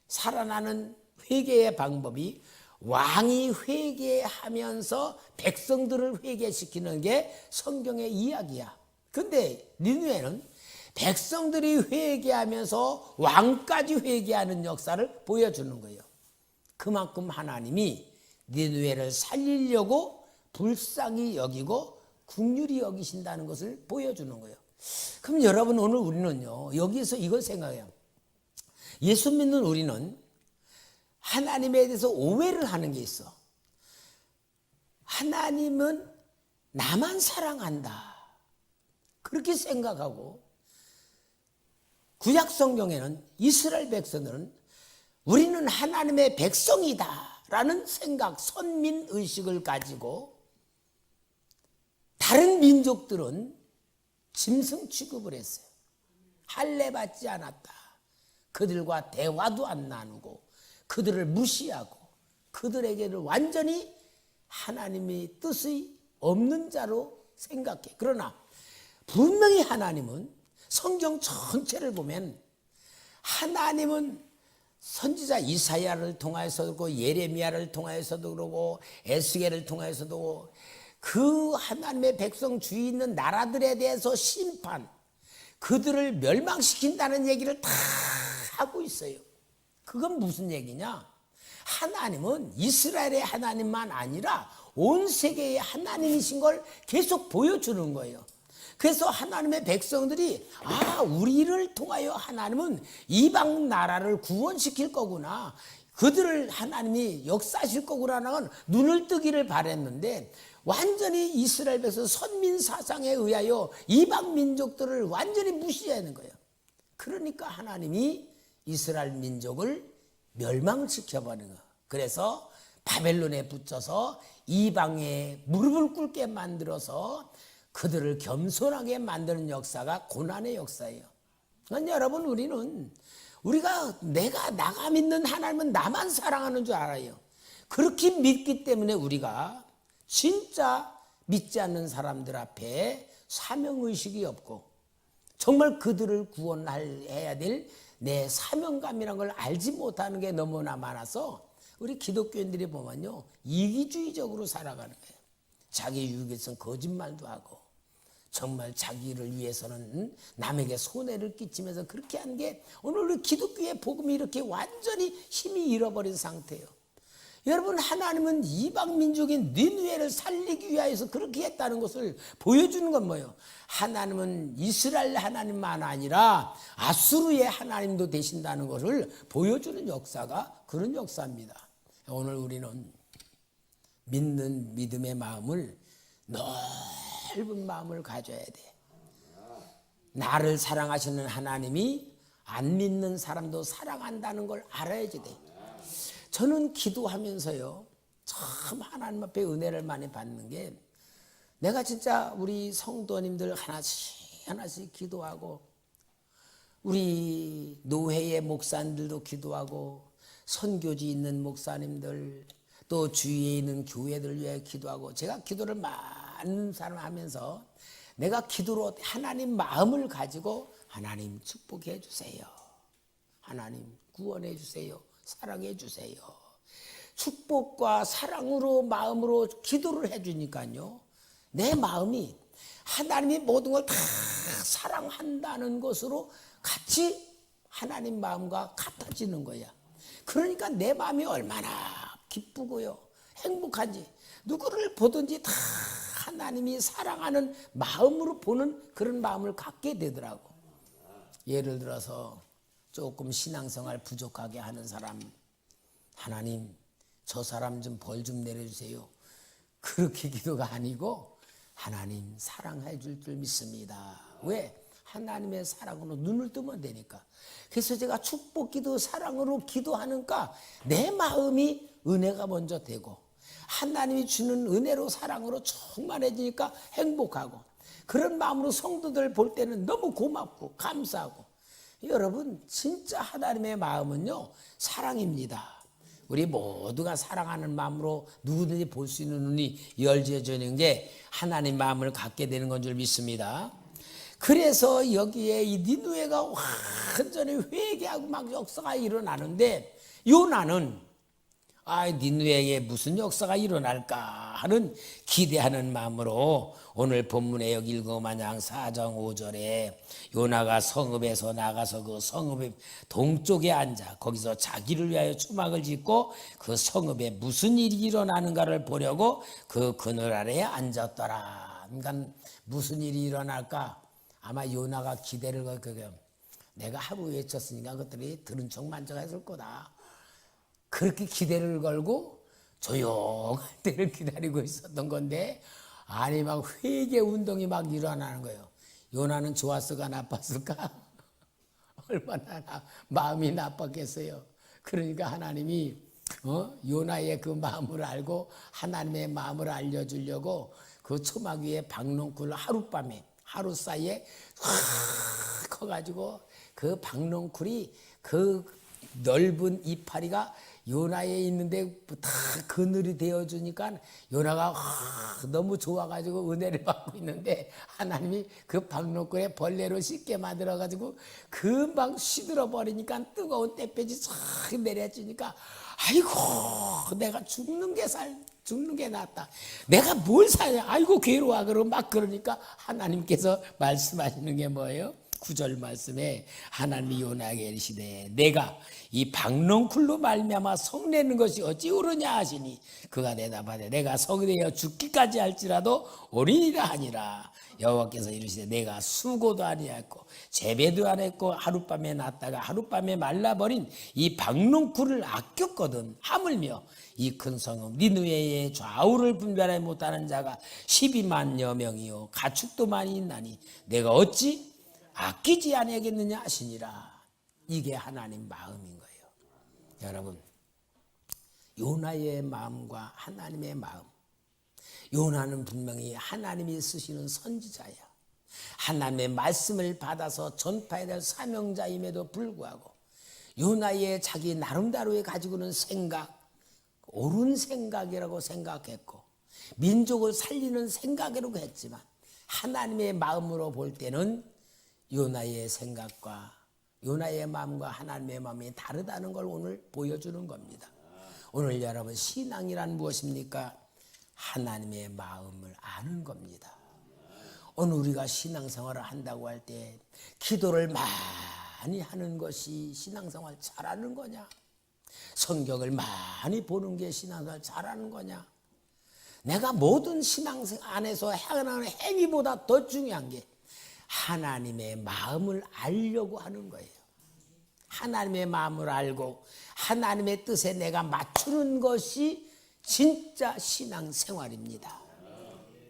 살아나는 회개의 방법이 왕이 회개하면서 백성들을 회개시키는 게 성경의 이야기야. 근데 니느웨는 백성들이 회개하면서 왕까지 회개하는 역사를 보여주는 거예요. 그만큼 하나님이 니느웨를 살리려고 불쌍히 여기고 긍휼히 여기신다는 것을 보여주는 거예요. 그럼 여러분, 오늘 우리는요, 여기서 이걸 생각해요. 예수 믿는 우리는 하나님에 대해서 오해를 하는 게 있어. 하나님은 나만 사랑한다, 그렇게 생각하고, 구약 성경에는 이스라엘 백성들은 우리는 하나님의 백성이다 라는 생각, 선민의식을 가지고 다른 민족들은 짐승 취급을 했어요. 할례받지 않았다. 그들과 대화도 안 나누고 그들을 무시하고 그들에게는 완전히 하나님의 뜻이 없는 자로 생각해. 그러나 분명히 하나님은 성경 전체를 보면 하나님은 선지자 이사야를 통해서도 그렇고 예레미야를 통해서도 그러고 에스겔을 통해서도 그러고 그 하나님의 백성 주위 있는 나라들에 대해서 심판, 그들을 멸망시킨다는 얘기를 다 하고 있어요. 그건 무슨 얘기냐? 하나님은 이스라엘의 하나님만 아니라 온 세계의 하나님이신 걸 계속 보여주는 거예요. 그래서 하나님의 백성들이 우리를 통하여 하나님은 이방 나라를 구원시킬 거구나, 그들을 하나님이 역사하실 거구나라는 건 눈을 뜨기를 바랬는데 완전히 이스라엘 백성 선민 사상에 의하여 이방 민족들을 완전히 무시하는 거예요. 그러니까 하나님이 이스라엘 민족을 멸망시켜버리는 거예요. 그래서 바벨론에 붙여서 이방에 무릎을 꿇게 만들어서 그들을 겸손하게 만드는 역사가 고난의 역사예요. 그러니까 여러분, 우리가 내가 믿는 하나님은 나만 사랑하는 줄 알아요. 그렇게 믿기 때문에 우리가 진짜 믿지 않는 사람들 앞에 사명의식이 없고 정말 그들을 구원해야 될 내 사명감이라는 걸 알지 못하는 게 너무나 많아서 우리 기독교인들이 보면요, 이기주의적으로 살아가는 거예요. 자기 유익에선 거짓말도 하고 정말 자기를 위해서는 남에게 손해를 끼치면서 그렇게 하는 게 오늘 우리 기독교의 복음이 이렇게 완전히 힘이 잃어버린 상태예요. 여러분, 하나님은 이방 민족인 니느웨를 살리기 위해서 그렇게 했다는 것을 보여주는 건 뭐예요? 하나님은 이스라엘 하나님만 아니라 아수르의 하나님도 되신다는 것을 보여주는 역사가 그런 역사입니다. 오늘 우리는 믿는 믿음의 마음을, 넓은 마음을 가져야 돼. 나를 사랑하시는 하나님이 안 믿는 사람도 사랑한다는 걸 알아야지 돼. 저는 기도하면서요, 참 하나님 앞에 은혜를 많이 받는 게, 내가 진짜 우리 성도님들 하나씩 기도하고, 우리 노회의 목사님들도 기도하고, 선교지 있는 목사님들, 또 주위에 있는 교회들 위해 기도하고, 제가 기도를 많은 사람 하면서 내가 기도로 하나님 마음을 가지고, 하나님 축복해 주세요, 하나님 구원해 주세요, 사랑해 주세요, 축복과 사랑으로 마음으로 기도를 해주니까요, 내 마음이 하나님이 모든 걸 다 사랑한다는 것으로 같이 하나님 마음과 같아지는 거야. 그러니까 내 마음이 얼마나 기쁘고요, 행복한지, 누구를 보든지 다 하나님이 사랑하는 마음으로 보는 그런 마음을 갖게 되더라고. 예를 들어서 조금 신앙생활 부족하게 하는 사람, 하나님 저 사람 좀 벌 좀 내려주세요, 그렇게 기도가 아니고 하나님 사랑해 줄 줄 믿습니다. 왜? 하나님의 사랑으로 눈을 뜨면 되니까. 그래서 제가 축복기도 사랑으로 기도하니까 내 마음이 은혜가 먼저 되고, 하나님이 주는 은혜로 사랑으로 충만해지니까 행복하고, 그런 마음으로 성도들 볼 때는 너무 고맙고 감사하고. 여러분, 진짜 하나님의 마음은요, 사랑입니다. 우리 모두가 사랑하는 마음으로 누구든지 볼 수 있는 눈이 열려지는 게 하나님 마음을 갖게 되는 건 줄 믿습니다. 그래서 여기에 이 니느웨가 완전히 회개하고 막 역사가 일어나는데 요나는 니느웨에 무슨 역사가 일어날까 하는 기대하는 마음으로 오늘 본문에 여기 읽어마냥 4장 5절에 요나가 성읍에서 나가서 그 성읍의 동쪽에 앉아 거기서 자기를 위하여 초막을 짓고 그 성읍에 무슨 일이 일어나는가를 보려고 그 그늘 아래에 앉았더라. 그러니까 무슨 일이 일어날까? 아마 요나가 기대를 걸거예요. 내가 하루 외쳤으니까 그것들이 들은 척 만족했을 거다. 그렇게 기대를 걸고 조용할 때를 기다리고 있었던 건데 아니 막 회개 운동이 막 일어나는 거예요. 요나는 좋았을까 나빴을까? 얼마나 마음이 나빴겠어요. 그러니까 하나님이 요나의 그 마음을 알고 하나님의 마음을 알려주려고 그 초막 위에 박농쿨을 하룻밤에 하루 사이에 확 커가지고 그 박농쿨이 그 넓은 이파리가 요나에 있는데 다 그늘이 되어주니까 요나가 너무 좋아가지고 은혜를 받고 있는데 하나님이 그 박농쿨에 벌레로 씻게 만들어가지고 금방 시들어 버리니까 뜨거운 떼빼지 싹 내려주니까 아이고 내가 죽는 게 낫다. 내가 뭘 사냐. 아이고 괴로워. 그러고 막 그러니까 하나님께서 말씀하시는 게 뭐예요? 9절 말씀에 하나님이 요나에게 이르시되 내가 이 박농쿨로 말미암아 성내는 것이 어찌 옳으냐 하시니 그가 대답하되 내가 성내어 죽기까지 할지라도 옳으니라 하니라. 여호와께서 이르시되 내가 수고도 아니하였고 재배도 안 했고 하룻밤에 났다가 하룻밤에 말라버린 이 박농쿨을 아꼈거든. 하물며 이 큰 성읍 니느웨의 좌우를 분별하지 못하는 자가 12만여 명이요 가축도 많이 있나니 내가 어찌 아끼지 아니하겠느냐 하시니라. 이게 하나님 마음인 거예요. 여러분 요나의 마음과 하나님의 마음. 요나는 분명히 하나님이 쓰시는 선지자야. 하나님의 말씀을 받아서 전파해야 될 사명자임에도 불구하고 요나의 자기 나름대로의 가지고는 생각, 옳은 생각이라고 생각했고 민족을 살리는 생각이라고 했지만 하나님의 마음으로 볼 때는 요나의 생각과 요나의 마음과 하나님의 마음이 다르다는 걸 오늘 보여주는 겁니다. 오늘 여러분 신앙이란 무엇입니까? 하나님의 마음을 아는 겁니다. 오늘 우리가 신앙생활을 한다고 할 때 기도를 많이 하는 것이 신앙생활 잘하는 거냐? 성경을 많이 보는 게 신앙생활 잘하는 거냐? 내가 모든 신앙생활 안에서 행하는 행위보다 더 중요한 게 하나님의 마음을 알려고 하는 거예요. 하나님의 마음을 알고 하나님의 뜻에 내가 맞추는 것이 진짜 신앙생활입니다.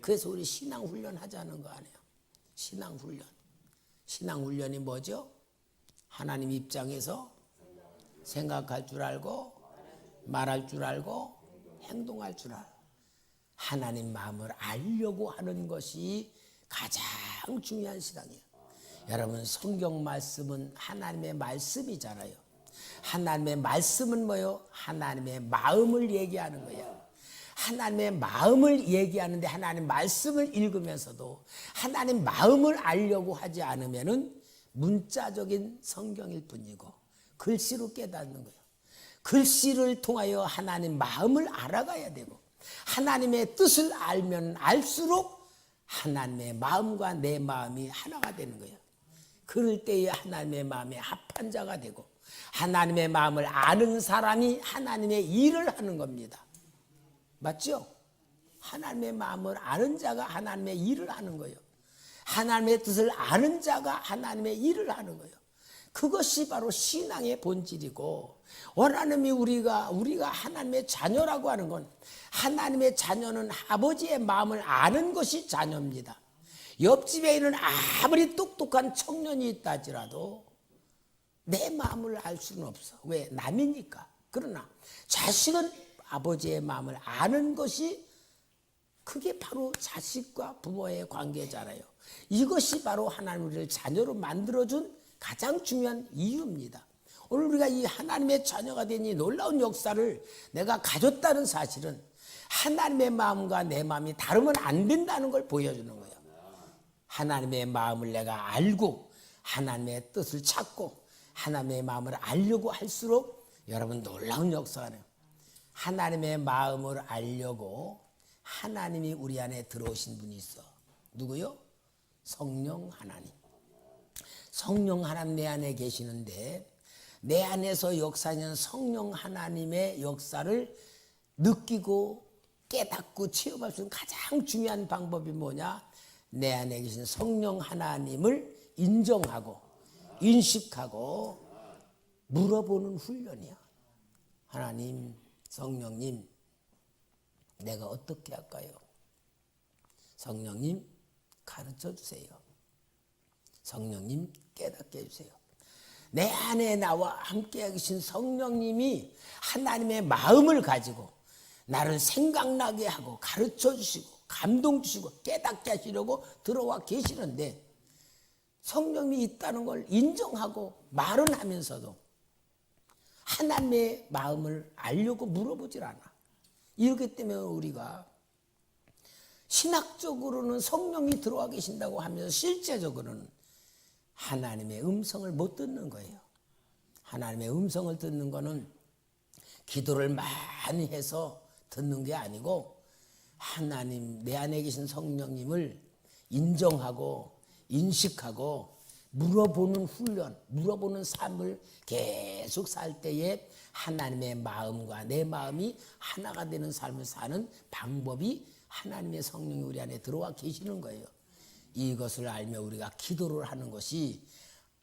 그래서 우리 신앙훈련 하자는 거 아니에요. 신앙훈련. 신앙훈련이 뭐죠? 하나님 입장에서 생각할 줄 알고 말할 줄 알고 행동할 줄 알고 하나님 마음을 알려고 하는 것이 가장 중요한 신앙이에요. 여러분 성경 말씀은 하나님의 말씀이잖아요. 하나님의 말씀은 뭐예요? 하나님의 마음을 얘기하는 거예요. 하나님의 마음을 얘기하는데 하나님 말씀을 읽으면서도 하나님 마음을 알려고 하지 않으면은 문자적인 성경일 뿐이고 글씨로 깨닫는 거예요. 글씨를 통하여 하나님 마음을 알아가야 되고 하나님의 뜻을 알면 알수록 하나님의 마음과 내 마음이 하나가 되는 거예요. 그럴 때에 하나님의 마음에 합한 자가 되고 하나님의 마음을 아는 사람이 하나님의 일을 하는 겁니다. 맞죠? 하나님의 마음을 아는 자가 하나님의 일을 하는 거예요. 하나님의 뜻을 아는 자가 하나님의 일을 하는 거예요. 그것이 바로 신앙의 본질이고 하나님이 우리가 하나님의 자녀라고 하는 건 하나님의 자녀는 아버지의 마음을 아는 것이 자녀입니다. 옆집에 있는 아무리 똑똑한 청년이 있다 할지라도 내 마음을 알 수는 없어. 왜? 남이니까. 그러나 자식은 아버지의 마음을 아는 것이 그게 바로 자식과 부모의 관계잖아요. 이것이 바로 하나님 우리를 자녀로 만들어준 가장 중요한 이유입니다. 오늘 우리가 이 하나님의 자녀가 된 이 놀라운 역사를 내가 가졌다는 사실은 하나님의 마음과 내 마음이 다르면 안 된다는 걸 보여주는 거예요. 하나님의 마음을 내가 알고 하나님의 뜻을 찾고 하나님의 마음을 알려고 할수록 여러분 놀라운 역사가 나요. 하나님의 마음을 알려고 하나님이 우리 안에 들어오신 분이 있어. 누구요? 성령 하나님. 성령 하나님 내 안에 계시는데 내 안에서 역사하는 성령 하나님의 역사를 느끼고 깨닫고 체험할 수 있는 가장 중요한 방법이 뭐냐? 내 안에 계신 성령 하나님을 인정하고 인식하고 물어보는 훈련이야. 하나님, 성령님, 내가 어떻게 할까요? 성령님, 가르쳐 주세요. 성령님, 깨닫게 해주세요. 내 안에 나와 함께 계신 성령님이 하나님의 마음을 가지고 나를 생각나게 하고 가르쳐 주시고 감동 주시고 깨닫게 하시려고 들어와 계시는데 성령이 있다는 걸 인정하고 말은 하면서도 하나님의 마음을 알려고 물어보질 않아. 이렇기 때문에 우리가 신학적으로는 성령이 들어와 계신다고 하면서 실제적으로는 하나님의 음성을 못 듣는 거예요. 하나님의 음성을 듣는 거는 기도를 많이 해서 듣는 게 아니고 하나님 내 안에 계신 성령님을 인정하고 인식하고 물어보는 훈련, 물어보는 삶을 계속 살 때에 하나님의 마음과 내 마음이 하나가 되는 삶을 사는 방법이 하나님의 성령이 우리 안에 들어와 계시는 거예요. 이것을 알며 우리가 기도를 하는 것이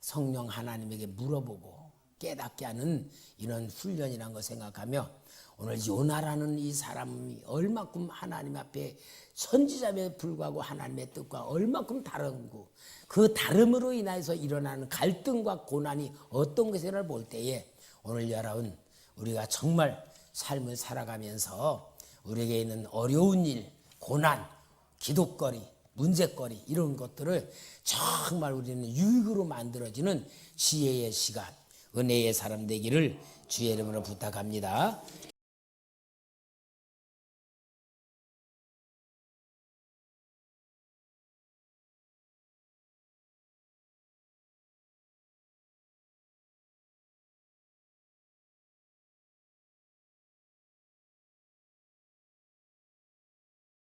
성령 하나님에게 물어보고 깨닫게 하는 이런 훈련이라는 걸 생각하며 오늘 요나라는 이 사람이 얼마큼 하나님 앞에 선지자에 불구하고 하나님의 뜻과 얼마큼 다르고 그 다름으로 인해서 일어나는 갈등과 고난이 어떤 것인가를 볼 때에 오늘 여러분 우리가 정말 삶을 살아가면서 우리에게 있는 어려운 일, 고난, 기도거리, 문제거리 이런 것들을 정말 우리는 유익으로 만들어지는 지혜의 시간, 은혜의 사람 되기를 주의 이름으로 부탁합니다.